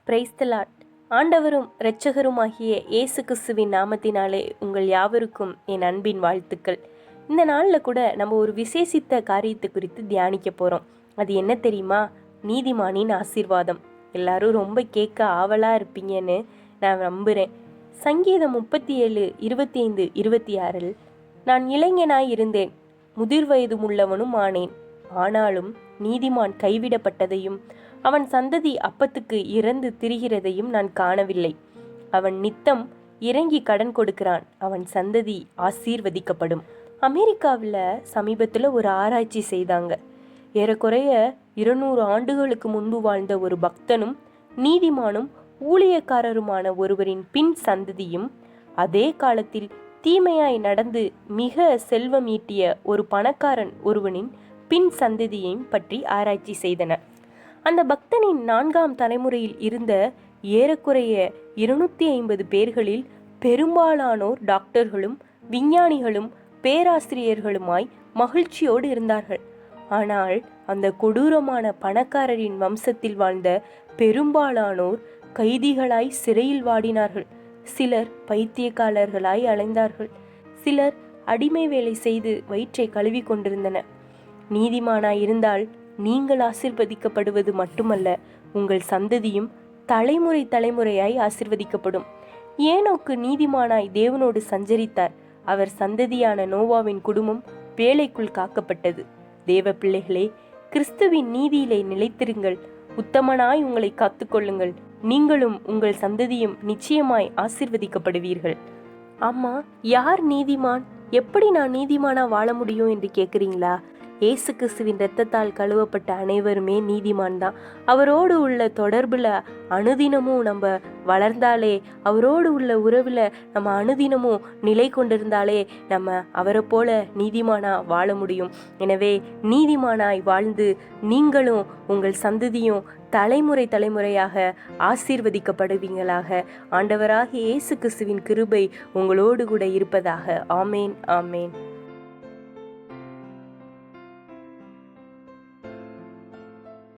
Praise the Lord. ஆண்டவரும் இரட்சகருமாகிய இயேசு கிறிஸ்துவின் நாமத்தினாலே உங்கள் யாவருக்கும் என் அன்பின் வாழ்த்துக்கள். இந்த நாளில் கூட நம்ம ஒரு விசேஷித்த காரியத்தை குறித்து தியானிக்க போகிறோம். அது என்ன தெரியுமா? நீதிமானின் ஆசீர்வாதம். எல்லாரும் ரொம்ப கேட்க ஆவலாக இருப்பீங்கன்னு நான் நம்புகிறேன். சங்கீதம் 37, 25, 26 நான் இளைஞனாய் இருந்தேன், முதிர் வயதும் உள்ளவனும் ஆனேன். ஆனாலும் நீதிமான் கைவிடப்பட்டதையும் அவன் சந்ததி அப்பத்துக்கு இறந்து திரிகிறதையும் நான் காணவில்லை. அவன் நித்தம் இறங்கி கடன் கொடுக்கிறான், அவன் சந்ததி ஆசீர்வதிக்கப்படும். அமெரிக்காவில் சமீபத்தில் ஒரு ஆராய்ச்சி செய்தாங்க. ஏறக்குறைய 200 ஆண்டுகளுக்கு முன்பு வாழ்ந்த ஒரு பக்தனும் நீதிமானும் ஊழியக்காரருமான ஒருவரின் பின் சந்ததியும் அதே காலத்தில் தீமையாய் நடந்து மிக செல்வம் ஈட்டிய ஒரு பணக்காரன் ஒருவனின் பின் சந்ததியையும் பற்றி ஆராய்ச்சி செய்தனர். அந்த பக்தனின் 4ஆம் தலைமுறையில் இருந்த ஏறக்குறைய 250 பேர்களில் பெரும்பாலானோர் டாக்டர்களும் விஞ்ஞானிகளும் பேராசிரியர்களுமாய் மகிழ்ச்சியோடு இருந்தார்கள். ஆனால் அந்த கொடூரமான பணக்காரரின் வம்சத்தில் வாழ்ந்த பெரும்பாலானோர் கைதிகளாய் சிறையில் வாடினார்கள். சிலர் பைத்தியக்காரர்களாய் அலைந்தார்கள். சிலர் அடிமை வேலை செய்து வயிற்றை கழுவி கொண்டிருந்தனர். நீதிமானாய் இருந்தால் நீங்கள் ஆசீர்வதிக்கப்படுவது மட்டுமல்ல, உங்கள் சந்ததியும் தலைமுறை தலைமுறையாய் ஆசீர்வதிக்கப்படும். ஏனோக்கு நீதிமானாய் தேவனோடு சஞ்சரித்தார். அவர் சந்ததியான நோவாவின் குடும்பம் பேழைக்குள் காக்கப்பட்டது. தேவ பிள்ளைகளே, கிறிஸ்துவின் நீதியிலே நிலைத்திருங்கள். உத்தமனாய் உங்களை காத்துக்கொள்ளுங்கள். நீங்களும் உங்கள் சந்ததியும் நிச்சயமாய் ஆசீர்வதிக்கப்படுவீர்கள். ஆமா, யார் நீதிமான்? எப்படி நான் நீதிமானா வாழ முடியும் என்று கேட்குறீங்களா? இயேசு கிறிஸ்துவின் இரத்தத்தால் கழுவப்பட்ட அனைவருமே நீதிமான் தான். அவரோடு உள்ள தொடர்பில் அனுதினமும் நம்ம வளர்ந்தாலே, அவரோடு உள்ள உறவில் நம்ம அனுதினமும் நிலை கொண்டிருந்தாலே நம்ம அவரை போல நீதிமானாக வாழ முடியும். எனவே நீதிமானாய் வாழ்ந்து நீங்களும் உங்கள் சந்ததியும் தலைமுறை தலைமுறையாக ஆசீர்வதிக்கப்படுவீங்களாக. ஆண்டவராகிய இயேசு கிறிஸ்துவின் கிருபை உங்களோடு கூட இருப்பதாக. ஆமேன், ஆமேன்.